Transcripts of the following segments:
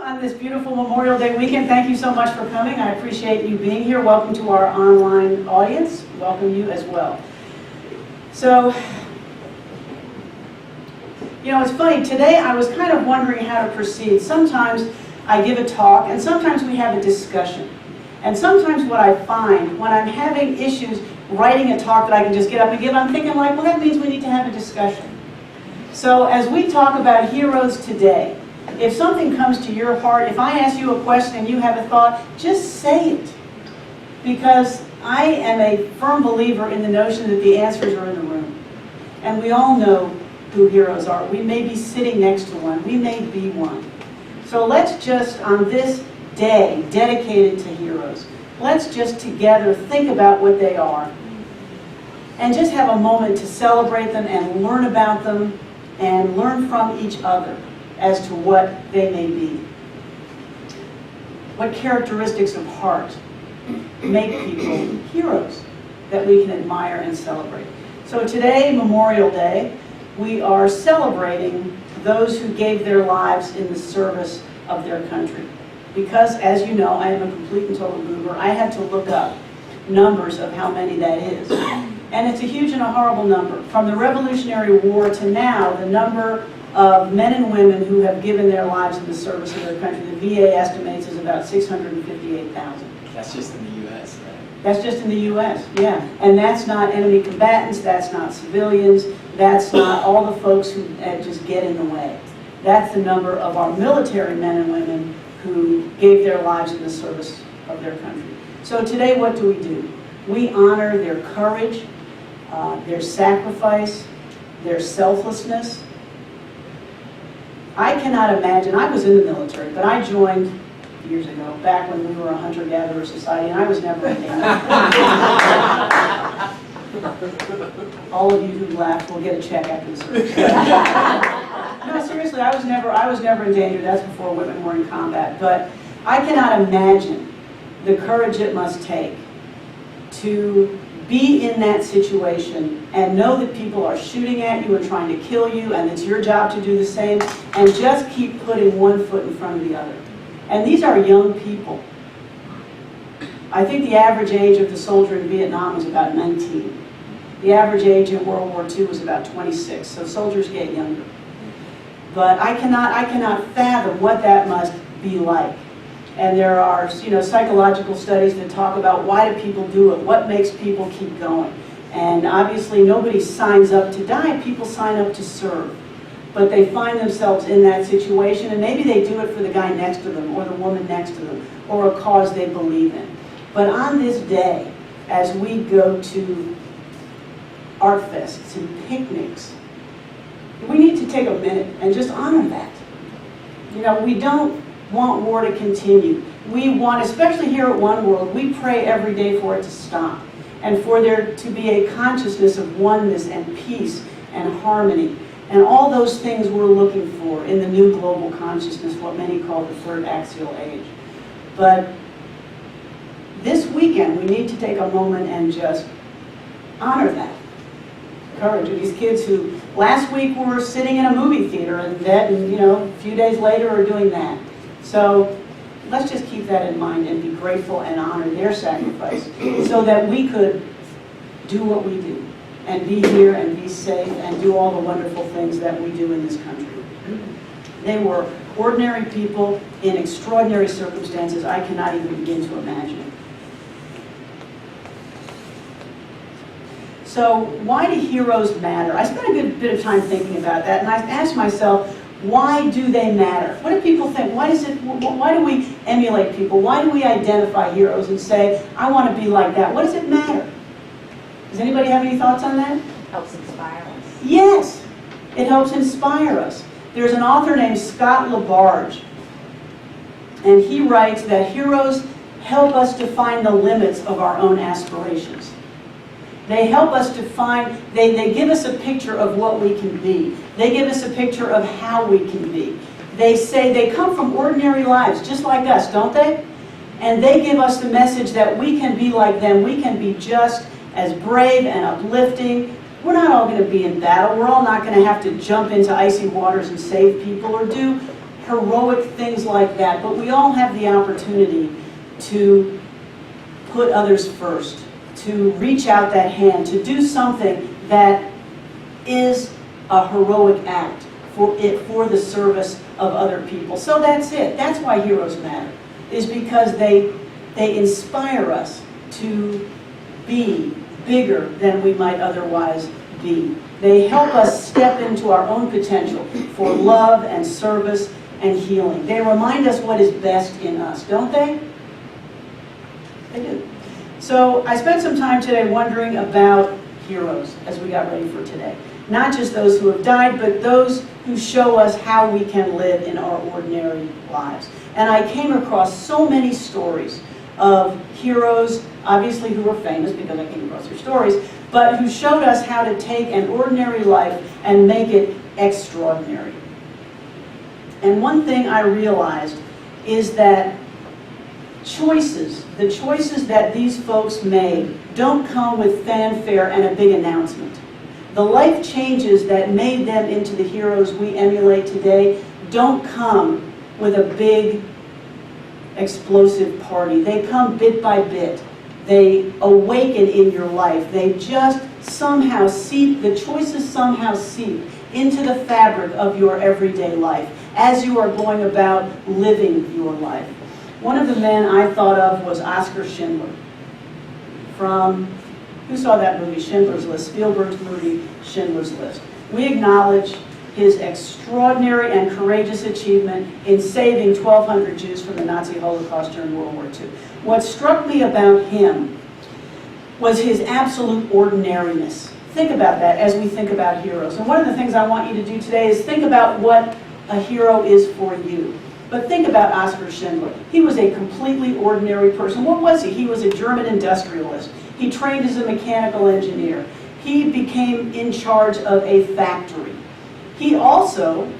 on this beautiful Memorial Day weekend. Thank you so much for coming. I appreciate you being here. Welcome to our online audience. Welcome you as well. So, you know, it's funny. Today I was kind of wondering how to proceed. Sometimes I give a talk, and sometimes we have a discussion. And sometimes what I find when I'm having issues writing a talk that I can just get up and give, I'm thinking like, well, that means we need to have a discussion. So as we talk about heroes today, if something comes to your heart, if I ask you a question and you have a thought, just say it. Because I am a firm believer in the notion that the answers are in the room. And we all know who heroes are. We may be sitting next to one. We may be one. So let's just, on this day dedicated to heroes, let's just together think about what they are. And just have a moment to celebrate them and learn about them and learn from each other as to what they may be. What characteristics of heart make people heroes that we can admire and celebrate. So today, Memorial Day, we are celebrating those who gave their lives in the service of their country. Because, as you know, I am a complete and total goober, I had to look up numbers of how many that is. And it's a huge and a horrible number. From the Revolutionary War to now, the number of men and women who have given their lives in the service of their country, the VA estimates is about 658,000. That's just in the U.S., right? That's just in the U.S., yeah. And that's not enemy combatants, that's not civilians, that's not all the folks who just get in the way. That's the number of our military men and women who gave their lives in the service of their country. So today, what do? We honor their courage, their sacrifice, their selflessness. I cannot imagine, I was in the military, but I joined years ago, back when we were a hunter-gatherer society, and I was never in danger. All of you who laughed will get a check after the service. No, seriously, I was never in danger. That's before women were in combat. But I cannot imagine the courage it must take to be in that situation and know that people are shooting at you and trying to kill you, and it's your job to do the same, and just keep putting one foot in front of the other. And these are young people. I think the average age of the soldier in Vietnam was about 19. The average age in World War II was about 26, so soldiers get younger. But I cannot fathom what that must be like. And there are, you know, psychological studies that talk about why do people do it, what makes people keep going. And obviously nobody signs up to die, people sign up to serve. But they find themselves in that situation, and maybe they do it for the guy next to them or the woman next to them or a cause they believe in. But on this day, as we go to art fests and picnics, we need to take a minute and just honor that. You know, we don't want war to continue. We want, especially here at One World, we pray every day for it to stop and for there to be a consciousness of oneness and peace and harmony and all those things we're looking for in the new global consciousness, what many call the third axial age. But this weekend, we need to take a moment and just honor that courage of these kids who last week were sitting in a movie theater and you know, a few days later are doing that. So let's just keep that in mind and be grateful and honor their sacrifice so that we could do what we do and be here and be safe and do all the wonderful things that we do in this country. They were ordinary people in extraordinary circumstances I cannot even begin to imagine. So why do heroes matter? I spent a good bit of time thinking about that, and I asked myself, why do they matter? What do people think? Why do we emulate people? Why do we identify heroes and say, I want to be like that? What does it matter? Does anybody have any thoughts on that? Helps inspire us. Yes, it helps inspire us. There's an author named Scott LaBarge, and he writes that heroes help us define the limits of our own aspirations. They help us define, they give us a picture of what we can be. They give us a picture of how we can be. They say they come from ordinary lives, just like us, don't they? And they give us the message that we can be like them. We can be just as brave and uplifting. We're not all going to be in battle. We're all not going to have to jump into icy waters and save people or do heroic things like that, but we all have the opportunity to put others first, to reach out that hand, to do something that is a heroic act for the service of other people. So that's it. That's why heroes matter, is because they inspire us to be bigger than we might otherwise be. They help us step into our own potential for love and service and healing. They remind us what is best in us, don't they? They do. So I spent some time today wondering about heroes as we got ready for today. Not just those who have died, but those who show us how we can live in our ordinary lives. And I came across so many stories of heroes, obviously who were famous because I came across their stories, but who showed us how to take an ordinary life and make it extraordinary. And one thing I realized is that the choices that these folks made don't come with fanfare and a big announcement. The life changes that made them into the heroes we emulate today don't come with a big explosive party. They come bit by bit. They awaken in your life. They just somehow seep, the choices somehow seep into the fabric of your everyday life as you are going about living your life. One of the men I thought of was Oskar Schindler. From, who saw that movie, Schindler's List, Spielberg's movie, Schindler's List. We acknowledge his extraordinary and courageous achievement in saving 1,200 Jews from the Nazi Holocaust during World War II. What struck me about him was his absolute ordinariness. Think about that as we think about heroes. And one of the things I want you to do today is think about what a hero is for you. But think about Oskar Schindler. He was a completely ordinary person. What was he? He was a German industrialist. He trained as a mechanical engineer. He became in charge of a factory. He also,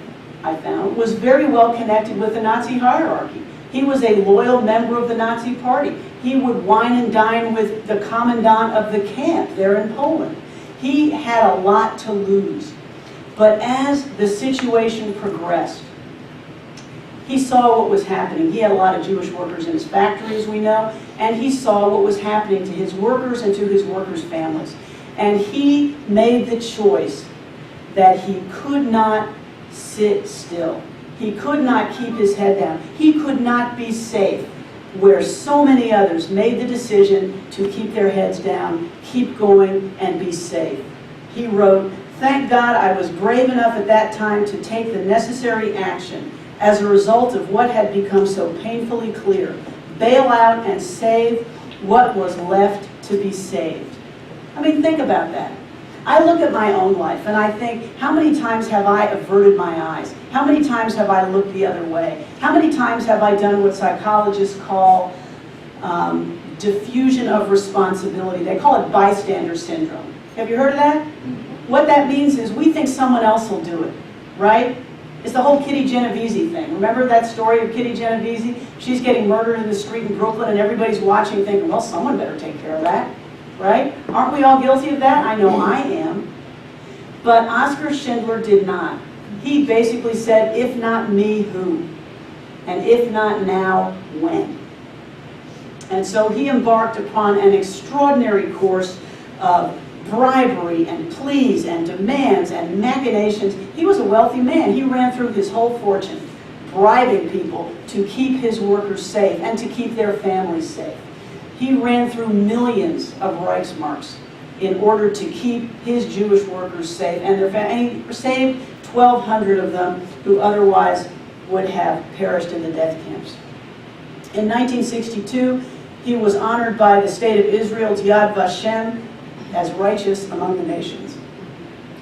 I found, was very well connected with the Nazi hierarchy. He was a loyal member of the Nazi Party. He would wine and dine with the commandant of the camp there in Poland. He had a lot to lose. But as the situation progressed, he saw what was happening. He had a lot of Jewish workers in his factory, as we know, and he saw what was happening to his workers and to his workers' families. And he made the choice that he could not sit still. He could not keep his head down. He could not be safe where so many others made the decision to keep their heads down, keep going, and be safe. He wrote, "Thank God I was brave enough at that time to take the necessary action as a result of what had become so painfully clear. Bail out and save what was left to be saved." I mean, think about that. I look at my own life and I think, how many times have I averted my eyes? How many times have I looked the other way? How many times have I done what psychologists call diffusion of responsibility? They call it bystander syndrome. Have you heard of that? What that means is we think someone else will do it, right? It's the whole Kitty Genovese thing. Remember that story of Kitty Genovese? She's getting murdered in the street in Brooklyn and everybody's watching thinking, well, someone better take care of that, right? Aren't we all guilty of that? I know I am. But Oskar Schindler did not. He basically said, if not me, who? And if not now, when? And so he embarked upon an extraordinary course of bribery and pleas and demands and machinations. He was a wealthy man. He ran through his whole fortune bribing people to keep his workers safe and to keep their families safe. He ran through millions of Reichsmarks in order to keep his Jewish workers safe, and he saved 1,200 of them who otherwise would have perished in the death camps. In 1962, he was honored by the state of Israel's Yad Vashem as righteous among the nations.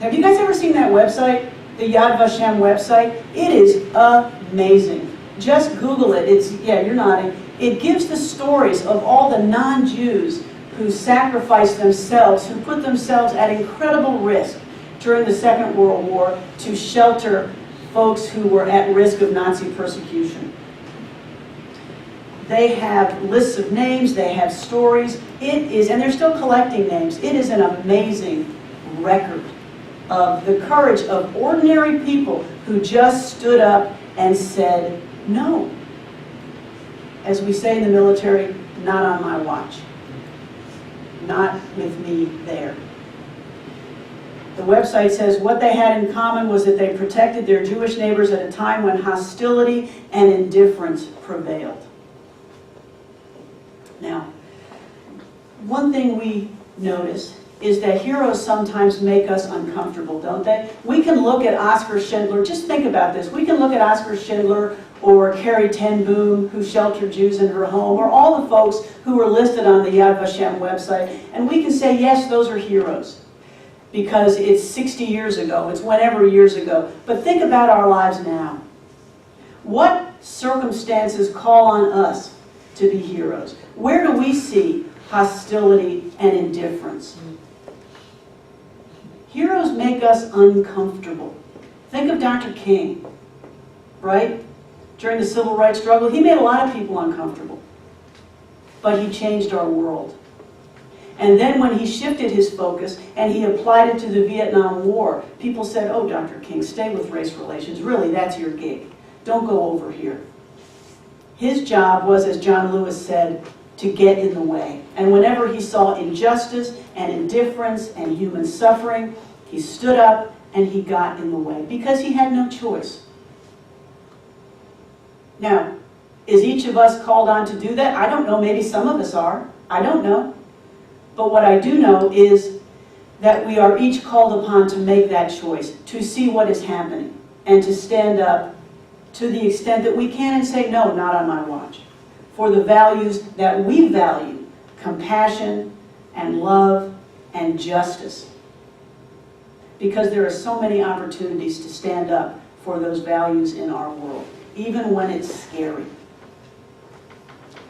Have you guys ever seen that website, the Yad Vashem website? It is amazing. Just Google it. Yeah, you're nodding. It gives the stories of all the non-Jews who sacrificed themselves, who put themselves at incredible risk during the Second World War to shelter folks who were at risk of Nazi persecution. They have lists of names, they have stories. It is, and they're still collecting names. It is an amazing record of the courage of ordinary people who just stood up and said, no. As we say in the military, not on my watch. Not with me there. The website says what they had in common was that they protected their Jewish neighbors at a time when hostility and indifference prevailed. Now, one thing we notice is that heroes sometimes make us uncomfortable, don't they? We can look at Oskar Schindler, just think about this, we can look at Oskar Schindler or Carrie Ten Boom, who sheltered Jews in her home, or all the folks who were listed on the Yad Vashem website, and we can say, yes, those are heroes, because it's 60 years ago, it's whenever years ago. But think about our lives now. What circumstances call on us to be heroes? Where do we see hostility and indifference? Heroes make us uncomfortable. Think of Dr. King, right? During the civil rights struggle, he made a lot of people uncomfortable, but he changed our world. And then when he shifted his focus and he applied it to the Vietnam War, people said, oh, Dr. King, stay with race relations. Really, that's your gig. Don't go over here. His job was, as John Lewis said, to get in the way. And whenever he saw injustice and indifference and human suffering, he stood up and he got in the way because he had no choice. Now, is each of us called on to do that? I don't know. Maybe some of us are. I don't know. But what I do know is that we are each called upon to make that choice, to see what is happening, and to stand up to the extent that we can and say, no, not on my watch, for the values that we value, compassion and love and justice. Because there are so many opportunities to stand up for those values in our world, even when it's scary.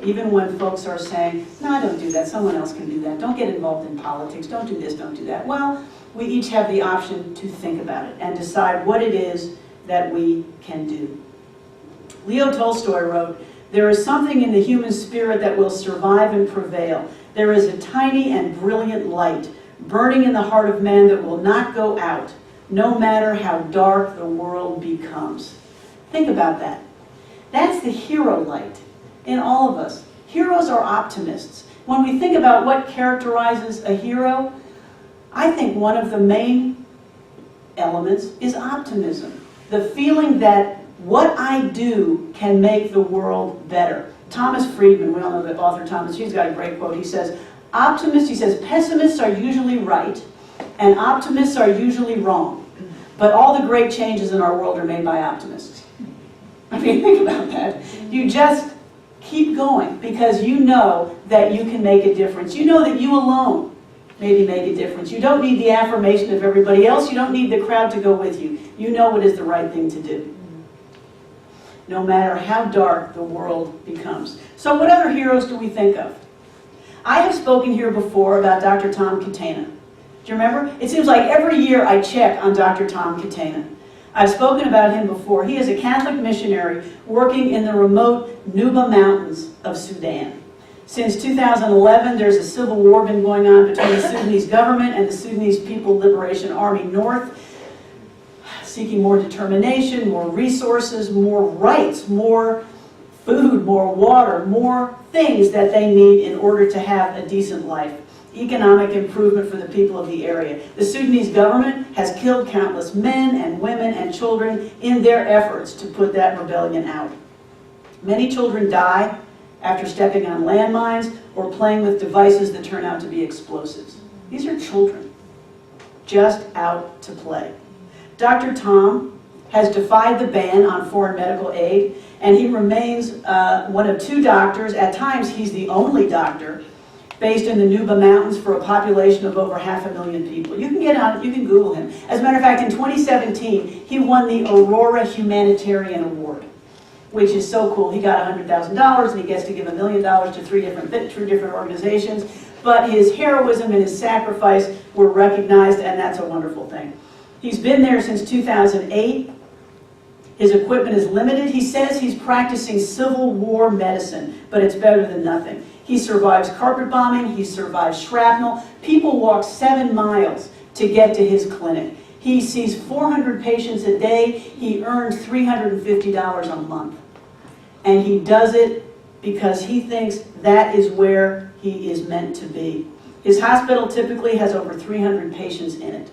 Even when folks are saying, no, don't do that, someone else can do that, don't get involved in politics, don't do this, don't do that. Well, we each have the option to think about it and decide what it is that we can do. Leo Tolstoy wrote, there is something in the human spirit that will survive and prevail. There is a tiny and brilliant light burning in the heart of man that will not go out, no matter how dark the world becomes. Think about that. That's the hero light in all of us. Heroes are optimists. When we think about what characterizes a hero, I think one of the main elements is optimism. The feeling that what I do can make the world better. Thomas Friedman, we all know the author Thomas, he's got a great quote. He says, pessimists are usually right, and optimists are usually wrong. But all the great changes in our world are made by optimists. I mean, think about that. You just keep going because you know that you can make a difference. You know that you alone maybe make a difference. You don't need the affirmation of everybody else. You don't need the crowd to go with you. You know what is the right thing to do, no matter how dark the world becomes. So what other heroes do we think of? I have spoken here before about Dr. Tom Catena. Do you remember? It seems like every year I check on Dr. Tom Catena. I've spoken about him before. He is a Catholic missionary working in the remote Nuba Mountains of Sudan. Since 2011, there's a civil war been going on between the Sudanese government and the Sudanese People Liberation Army North, seeking more determination, more resources, more rights, more food, more water, more things that they need in order to have a decent life. Economic improvement for the people of the area. The Sudanese government has killed countless men and women and children in their efforts to put that rebellion out. Many children die after stepping on landmines or playing with devices that turn out to be explosives. These are children just out to play. Dr. Tom has defied the ban on foreign medical aid, and he remains one of two doctors. At times, he's the only doctor based in the Nuba Mountains for a population of over 500,000 people. You can get on, you can Google him. As a matter of fact, in 2017, he won the Aurora Humanitarian Award, which is so cool. He got $100,000 and he gets to give $1 million to three different organizations. But his heroism and his sacrifice were recognized, and that's a wonderful thing. He's been there since 2008. His equipment is limited. He says he's practicing Civil War medicine, but it's better than nothing. He survives carpet bombing. He survives shrapnel. People walk 7 miles to get to his clinic. He sees 400 patients a day. He earns $350 a month. And he does it because he thinks that is where he is meant to be. His hospital typically has over 300 patients in it.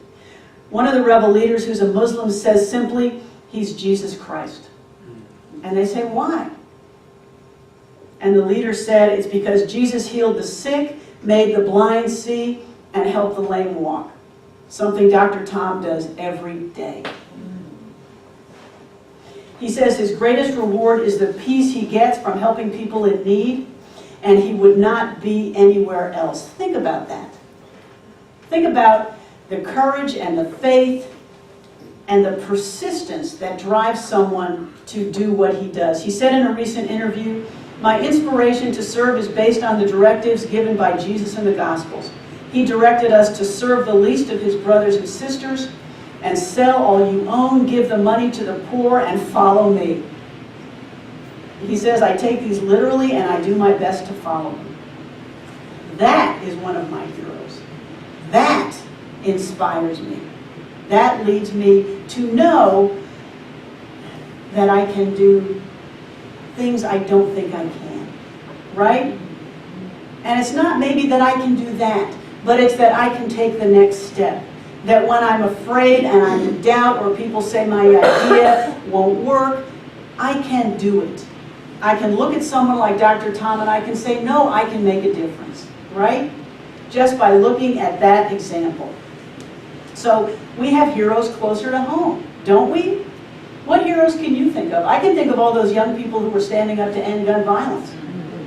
One of the rebel leaders, who's a Muslim, says simply, he's Jesus Christ. And they say, why? And the leader said, it's because Jesus healed the sick, made the blind see, and helped the lame walk. Something Dr. Tom does every day. He says his greatest reward is the peace he gets from helping people in need, and he would not be anywhere else. Think about that. Think about the courage and the faith and the persistence that drives someone to do what he does. He said in a recent interview, my inspiration to serve is based on the directives given by Jesus in the Gospels. He directed us to serve the least of his brothers and sisters, and sell all you own, give the money to the poor, and follow me. He says, I take these literally and I do my best to follow them. That is one of my heroes. That inspires me. That leads me to know that I can do things I don't think I can. Right? And it's not maybe that I can do that, but it's that I can take the next step. That when I'm afraid and I'm in doubt, or people say my idea won't work, I can do it. I can look at someone like Dr. Tom and I can say, no, I can make a difference, right? Just by looking at that example. So we have heroes closer to home, don't we? What heroes can you think of? I can think of all those young people who were standing up to end gun violence,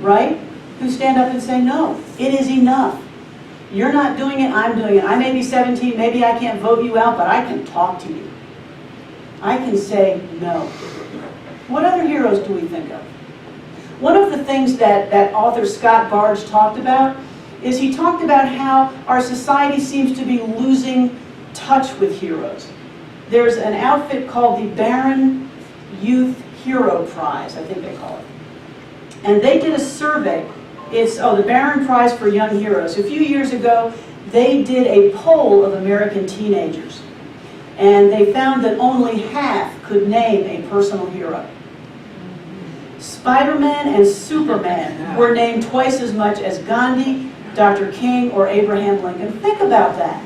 right? Who stand up and say, no, it is enough. You're not doing it, I'm doing it. I may be 17, maybe I can't vote you out, but I can talk to you. I can say no. What other heroes do we think of? One of the things that author Scott Barge talked about is he talked about how our society seems to be losing touch with heroes. There's an outfit called the Barron Youth Hero Prize, I think they call it. And they did a survey. It's the Barron Prize for Young Heroes. A few years ago, they did a poll of American teenagers. And they found that only half could name a personal hero. Spider-Man and Superman were named twice as much as Gandhi, Dr. King, or Abraham Lincoln. Think about that.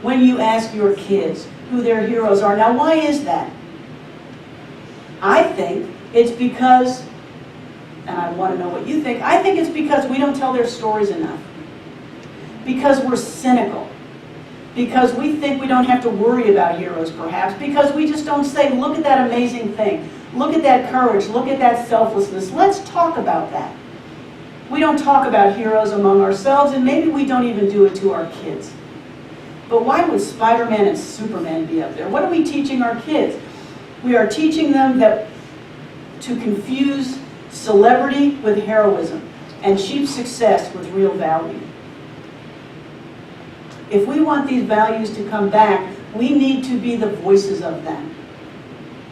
When you ask your kids who their heroes are. Now, why is that? I think it's because, and I want to know what you think, I think it's because we don't tell their stories enough. Because we're cynical. Because we think we don't have to worry about heroes, perhaps. Because we just don't say, look at that amazing thing. Look at that courage. Look at that selflessness. Let's talk about that. We don't talk about heroes among ourselves, and maybe we don't even do it to our kids. But why would Spider-Man and Superman be up there? What are we teaching our kids? We are teaching them that to confuse celebrity with heroism and cheap success with real value. If we want these values to come back, we need to be the voices of them.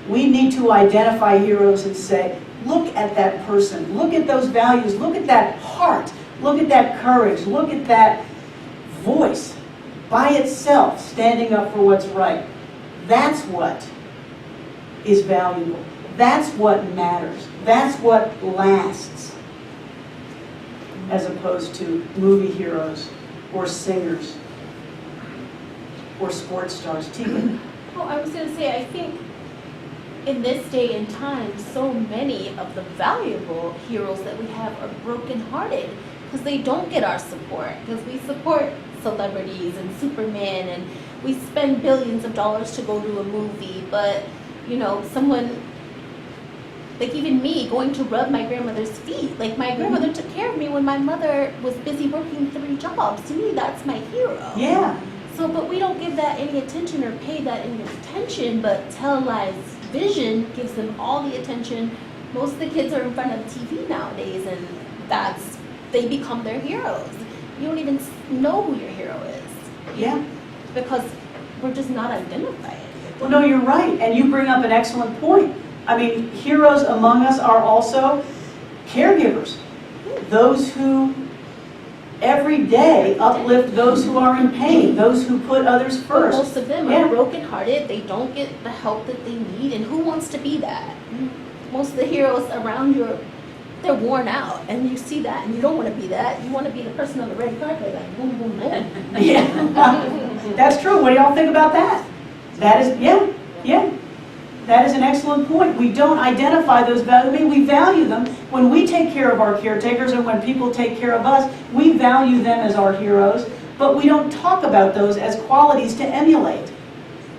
We need to identify heroes and say, look at that person, look at those values, look at that heart, look at that courage, look at that voice by itself standing up for what's right. That's what is valuable. That's what matters. That's what lasts, as opposed to movie heroes or singers or sports stars. Tika? Well, I was going to say, I think in this day and time, so many of the valuable heroes that we have are brokenhearted because they don't get our support. Because we support celebrities and Superman, and we spend billions of dollars to go to a movie, but you know, someone like even me going to rub my grandmother's feet. Like my grandmother took care of me when my mother was busy working 3 jobs. To me, that's my hero. Yeah. So, but we don't give that any attention or pay that any attention, but televised vision gives them all the attention. Most of the kids are in front of TV nowadays, and they become their heroes. You don't even know who your hero is. Yeah. Because we're just not identified. Well, no, you're right, and you bring up an excellent point. I mean, heroes among us are also caregivers. Those who every day uplift those who are in pain, those who put others But first. most of them Yeah. are brokenhearted. They don't get the help that they need. And who wants to be that? Most of the heroes around you, they're worn out. And you see that, and you don't want to be that. You want to be the person on the red carpet, like, boom, boom, boom. Yeah, that's true. What do y'all think about that? That is, yeah. That is an excellent point. We don't identify those values. I mean, we value them when we take care of our caretakers and when people take care of us. We value them as our heroes, but we don't talk about those as qualities to emulate,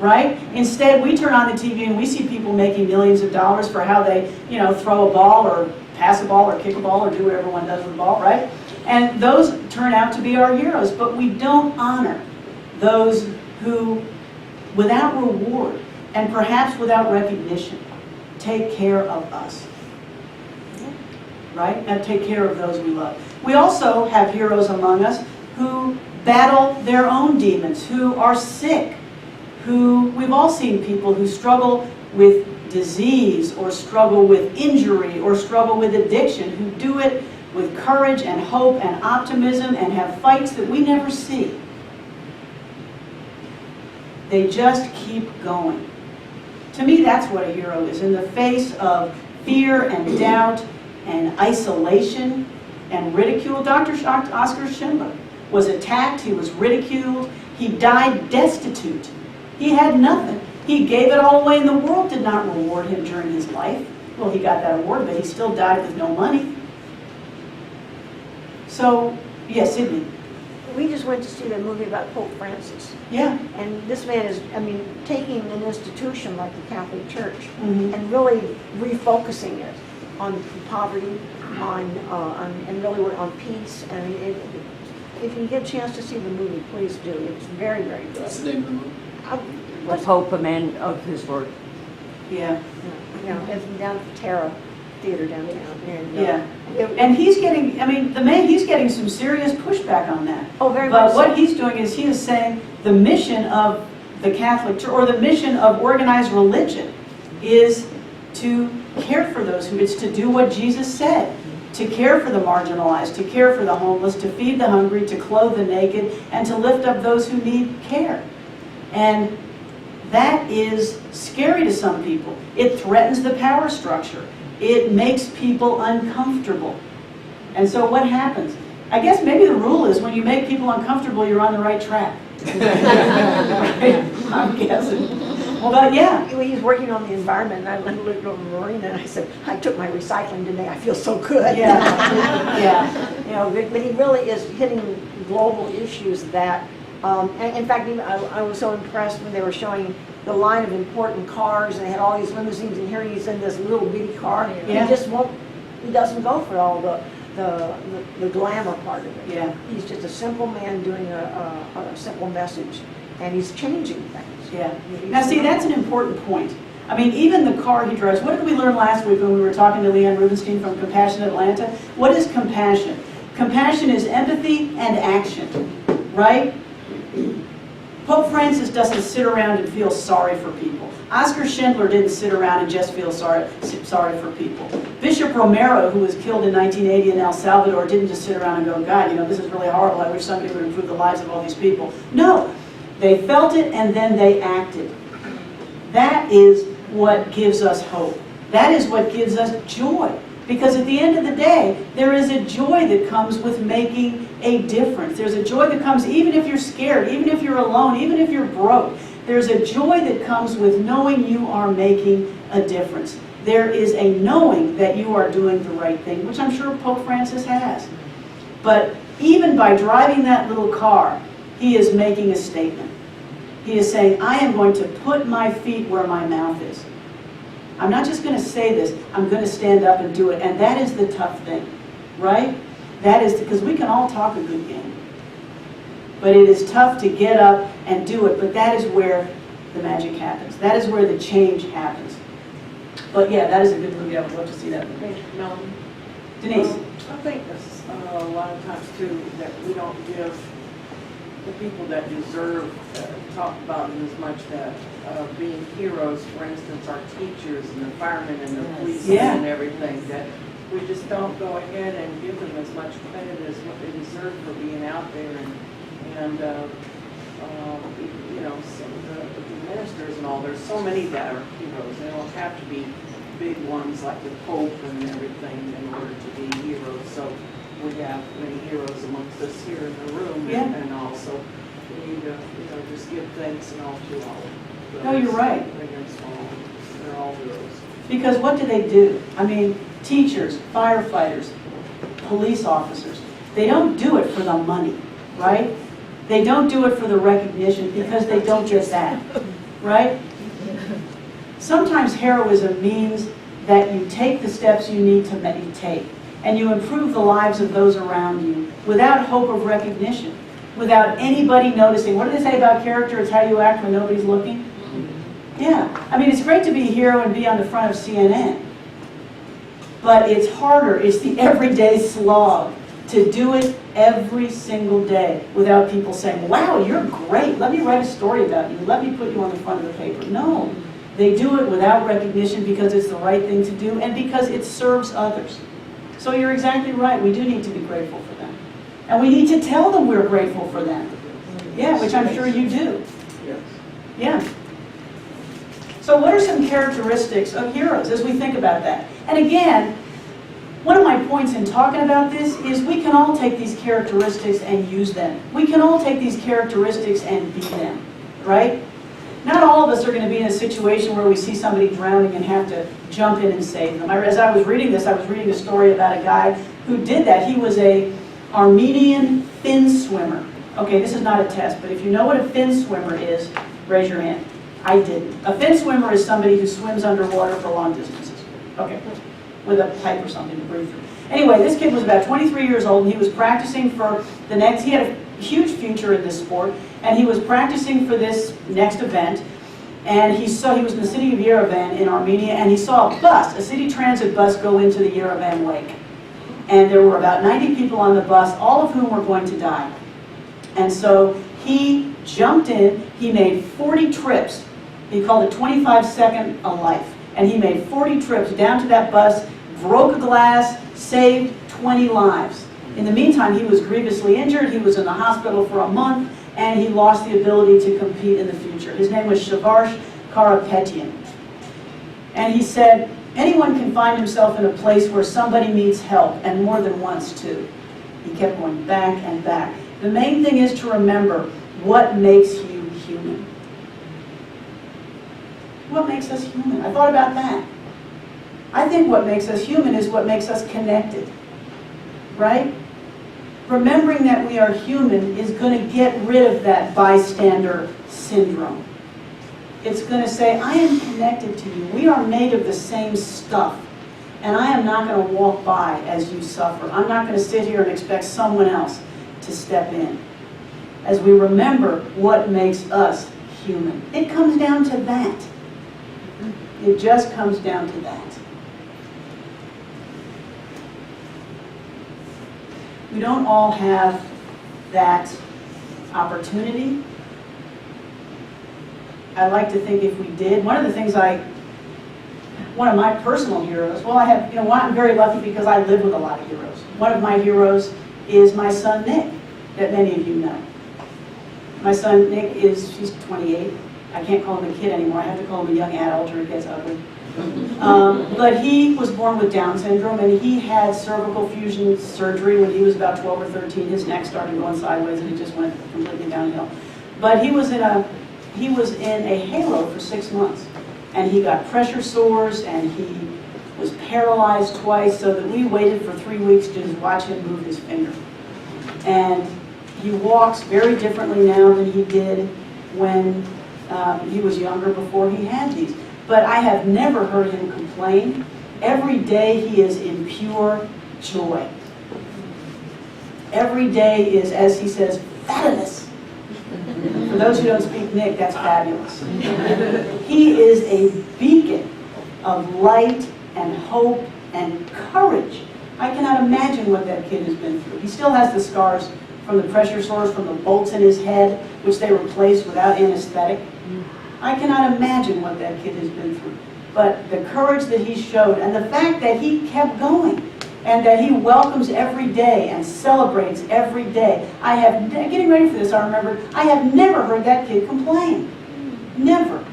right? Instead, we turn on the TV and we see people making millions of dollars for how they, throw a ball or pass a ball or kick a ball or do whatever one does with the ball, right? And those turn out to be our heroes, but we don't honor those who, without reward, and perhaps without recognition, take care of us, right? And take care of those we love. We also have heroes among us who battle their own demons, who are sick, we've all seen people who struggle with disease or struggle with injury or struggle with addiction, who do it with courage and hope and optimism and have fights that we never see. They just keep going. To me, that's what a hero is. In the face of fear and doubt and isolation and ridicule, Dr. Oskar Schindler was attacked, he was ridiculed, he died destitute. He had nothing. He gave it all away, and the world did not reward him during his life. Well, he got that award, but he still died with no money. So, yes, Sydney. We just went to see the movie about Pope Francis. Yeah. And this man is, taking an institution like the Catholic Church Mm-hmm. and really refocusing it on poverty, and really on peace. And if you get a chance to see the movie, please do. It's very, very good. What's the name of the movie? The Pope, a man of his word. Yeah. It's down at the Terra Theater downtown. And, Yeah. And he's getting, he's getting some serious pushback on that. Oh, very much But so. what he's doing is he is saying the mission of the Catholic Church, or the mission of organized religion, is to care for those who, it's to do what Jesus said, to care for the marginalized, to care for the homeless, to feed the hungry, to clothe the naked, and to lift up those who need care. And that is scary to some people. It threatens the power structure. It makes people uncomfortable. And so what happens? I guess maybe the rule is when you make people uncomfortable, you're on the right track. Right? I'm guessing. Well, but yeah. He's working on the environment, and I looked over Marina and I said, I took my recycling today, I feel so good. Yeah. Yeah. But he really is hitting global issues that, and in fact, I was so impressed when they were showing the line of important cars, and they had all these limousines, and here he's in this little bitty car. Yeah. He doesn't go for all the glamour part of it. Yeah. He's just a simple man doing a simple message, and he's changing things. Yeah. Now see, that's an important point. Even the car he drives, what did we learn last week when we were talking to Leanne Rubenstein from Compassion Atlanta? What is compassion? Compassion is empathy and action, right? Pope Francis doesn't sit around and feel sorry for people. Oskar Schindler didn't sit around and just feel sorry for people. Bishop Romero, who was killed in 1980 in El Salvador, didn't just sit around and go, God, this is really horrible. I wish somebody would improve the lives of all these people. No, they felt it and then they acted. That is what gives us hope. That is what gives us joy. Because at the end of the day, there is a joy that comes with making a difference. There's a joy that comes even if you're scared, even if you're alone, even if you're broke. There's a joy that comes with knowing you are making a difference. There is a knowing that you are doing the right thing, which I'm sure Pope Francis has. But even by driving that little car, he is making a statement. He is saying, I am going to put my feet where my mouth is. I'm not just going to say this, I'm going to stand up and do it. And that is the tough thing, right? That is because we can all talk a good game. But it is tough to get up and do it. But that is where the magic happens. That is where the change happens. But yeah, that is a good movie. I would love to see that movie. Melanie? Denise. I think that's a lot of times too, that we don't give the people that deserve talk about it as much, that being heroes, for instance, our teachers and the firemen and the policemen Yeah. and everything, that we we just don't go ahead and give them as much credit as what they deserve for being out there and you know, some of the ministers and all, there's so many that are heroes. They don't have to be big ones like the Pope and everything in order to be heroes. So we have many heroes amongst us here in the room, Yeah. and also we need to, you know, just give thanks and all to all. No, you're right. Big and small, they're all heroes. Because what do they do? I mean, teachers, firefighters, police officers, they don't do it for the money, right? They don't do it for the recognition because they don't get that, right? Sometimes heroism means that you take the steps you need to meditate and you improve the lives of those around you without hope of recognition, without anybody noticing. What do they say about character? It's how you act when nobody's looking. Yeah, I mean, it's great to be a hero and be on the front of CNN, but it's harder, it's the everyday slog to do it every single day without people saying, wow, you're great, let me write a story about you, let me put you on the front of the paper. No, they do it without recognition because it's the right thing to do and because it serves others. So you're exactly right, we do need to be grateful for them. And we need to tell them we're grateful for them. Yeah, which I'm sure you do. Yes. Yeah. So what are some characteristics of heroes as we think about that? And again, one of my points in talking about this is we can all take these characteristics and use them. We can all take these characteristics and be them, right? Not all of us are going to be in a situation where we see somebody drowning and have to jump in and save them. As I was reading this, I was reading a story about a guy who did that. He was an Armenian fin swimmer. Okay, this is not a test, but if you know what a fin swimmer is, raise your hand. I didn't. A fin swimmer is somebody who swims underwater for long distances. Okay, with a pipe or something to breathe through. Anyway, this kid was about 23 years old and he was practicing for the next, he had a huge future in this sport, and he was practicing for this next event, and he was in the city of Yerevan in Armenia, and he saw a bus, a city transit bus, go into the Yerevan lake. And there were about 90 people on the bus, all of whom were going to die. And so he jumped in, he made 40 trips. He called it 25-second a life. And he made 40 trips down to that bus, broke a glass, saved 20 lives. In the meantime, he was grievously injured. He was in the hospital for a month, and he lost the ability to compete in the future. His name was Shavarsh Karapetian. And he said, anyone can find himself in a place where somebody needs help, and more than once, too. He kept going back and back. The main thing is to remember what makes you human. What makes us human? I thought about that. I think what makes us human is what makes us connected, right? Remembering that we are human is going to get rid of that bystander syndrome. It's going to say, I am connected to you. We are made of the same stuff. And I am not going to walk by as you suffer. I'm not going to sit here and expect someone else to step in. As we remember what makes us human. It comes down to that. It just comes down to that. We don't all have that opportunity. I like to think if we did, one of my personal heroes, well, I have, I'm very lucky because I live with a lot of heroes. One of my heroes is my son Nick, that many of you know. My son Nick he's 28. I can't call him a kid anymore. I have to call him a young adult or it gets ugly. But he was born with Down syndrome, and he had cervical fusion surgery when he was about 12 or 13. His neck started going sideways and it just went completely downhill. But he was in a halo for 6 months, and he got pressure sores, and he was paralyzed twice, so that we waited for 3 weeks to just watch him move his finger. And he walks very differently now than he did when he was younger, before he had these. But I have never heard him complain. Every day he is in pure joy. Every day is, as he says, fabulous. For those who don't speak Nick, that's fabulous. He is a beacon of light and hope and courage. I cannot imagine what that kid has been through. He still has the scars from the pressure sores, from the bolts in his head, which they replaced without anesthetic. I cannot imagine what that kid has been through. But the courage that he showed, and the fact that he kept going. and that he welcomes every day and celebrates every day. Getting ready for this, I remember, I have never heard that kid complain. Never.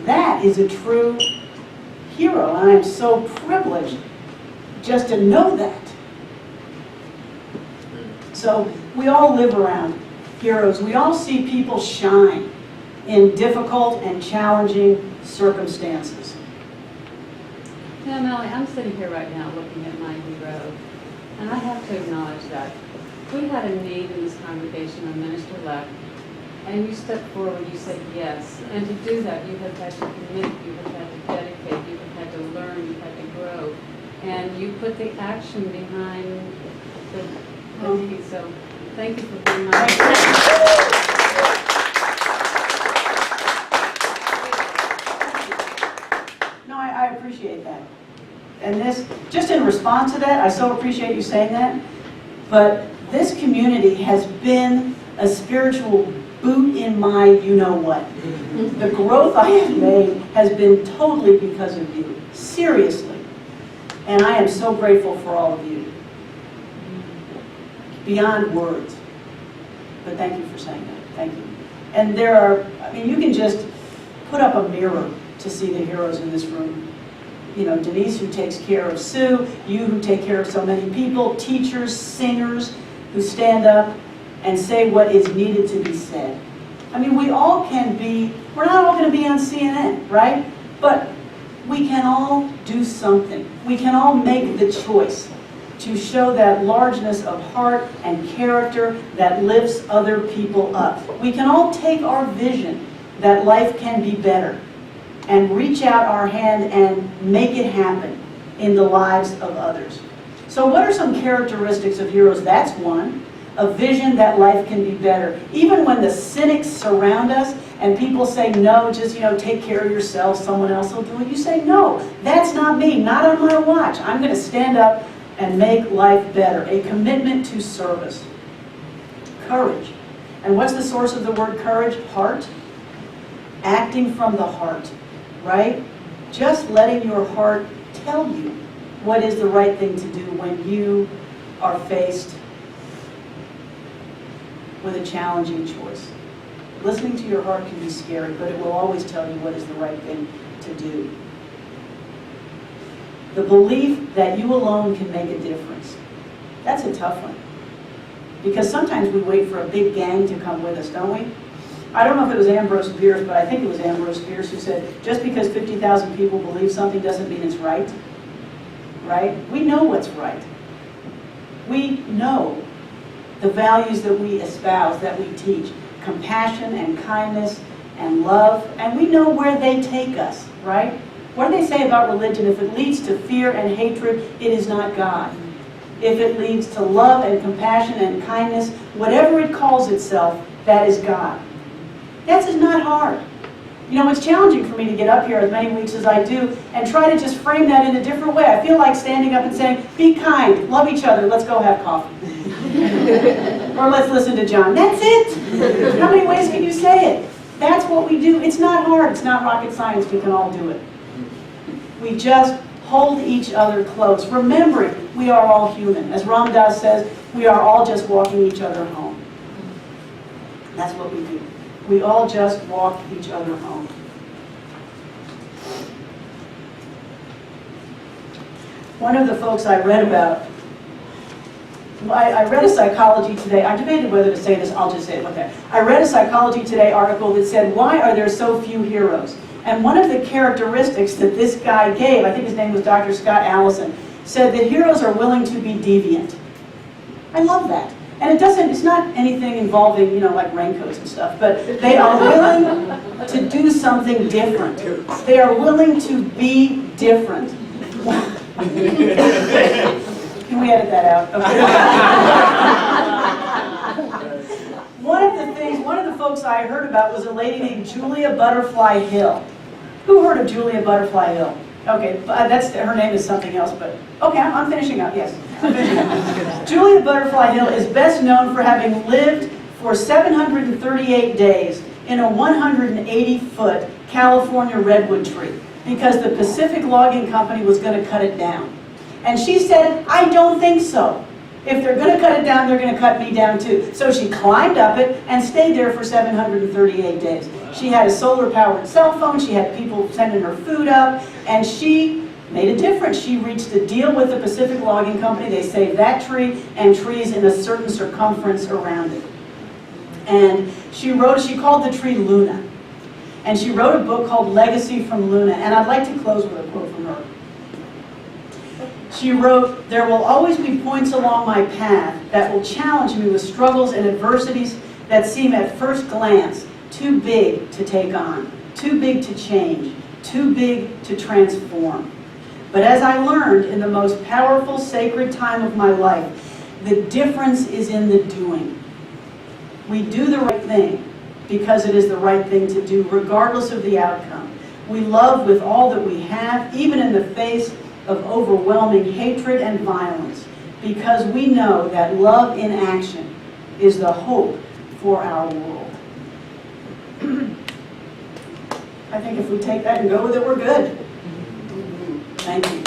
That is a true hero, and I'm so privileged just to know that. So we all live around heroes. We all see people shine in difficult and challenging circumstances. Yeah, Melanie, I'm sitting here right now looking at my hero, and I have to acknowledge that we had a need in this congregation, a minister left, and you stepped forward, you said yes. And to do that, you have had to commit, you have had to dedicate, you have had to learn, you have had to grow. And you put the action behind the need. So thank you for being my No, I appreciate that. And this, just in response to that, I so appreciate you saying that, but this community has been a spiritual boot in my you-know-what. The growth I have made has been totally because of you, seriously. And I am so grateful for all of you. Beyond words. But thank you for saying that, thank you. And there are, I mean, you can just put up a mirror to see the heroes in this room. You know, Denise, who takes care of Sue, you who take care of so many people, teachers, singers who stand up and say what is needed to be said. I mean, we all can be, we're not all going to be on CNN, right? But we can all do something. We can all make the choice to show that largeness of heart and character that lifts other people up. We can all take our vision that life can be better and reach out our hand and make it happen in the lives of others. So what are some characteristics of heroes? That's one. A vision that life can be better. Even when the cynics surround us and people say, no, just, take care of yourself, someone else will do it. You say, no, that's not me, not on my watch. I'm going to stand up and make life better. A commitment to service. Courage. And what's the source of the word courage? Heart. Acting from the heart. Right? Just letting your heart tell you what is the right thing to do when you are faced with a challenging choice. Listening to your heart can be scary, but it will always tell you what is the right thing to do. The belief that you alone can make a difference. That's a tough one. Because sometimes we wait for a big gang to come with us, don't we? I don't know if it was Ambrose Bierce, but I think it was Ambrose Bierce who said, just because 50,000 people believe something doesn't mean it's right. Right? We know what's right. We know the values that we espouse, that we teach. Compassion and kindness and love. And we know where they take us, right? What do they say about religion? If it leads to fear and hatred, it is not God. If it leads to love and compassion and kindness, whatever it calls itself, that is God. That's not hard. It's challenging for me to get up here as many weeks as I do and try to just frame that in a different way. I feel like standing up and saying, be kind, love each other, let's go have coffee. Or let's listen to John. That's it. How many ways can you say it? That's what we do. It's not hard. It's not rocket science. We can all do it. We just hold each other close, remembering we are all human. As Ram Dass says, we are all just walking each other home. That's what we do. We all just walk each other home. One of the folks I read about, I read a Psychology Today, I debated whether to say this, I'll just say it, okay. I read a Psychology Today article that said, why are there so few heroes? And one of the characteristics that this guy gave, I think his name was Dr. Scott Allison, said that heroes are willing to be deviant. I love that. And it's not anything involving, like raincoats and stuff, but they are willing to do something different. They are willing to be different. Can we edit that out? Okay. One of the folks I heard about was a lady named Julia Butterfly Hill. Who heard of Julia Butterfly Hill? Okay, her name is something else, but okay, I'm finishing up, yes. Julia Butterfly Hill is best known for having lived for 738 days in a 180-foot California redwood tree because the Pacific Logging Company was going to cut it down. And she said, I don't think so. If they're going to cut it down, they're going to cut me down too. So she climbed up it and stayed there for 738 days. She had a solar-powered cell phone. She had people sending her food up. And she made a difference. She reached a deal with the Pacific Logging Company. They saved that tree and trees in a certain circumference around it. And she called the tree Luna. And she wrote a book called Legacy from Luna. And I'd like to close with a quote from her. She wrote, "There will always be points along my path that will challenge me with struggles and adversities that seem at first glance too big to take on, too big to change, too big to transform. But as I learned in the most powerful, sacred time of my life, the difference is in the doing. We do the right thing because it is the right thing to do, regardless of the outcome. We love with all that we have, even in the face of overwhelming hatred and violence, because we know that love in action is the hope for our world." I think if we take that and go with it, we're good. Thank you.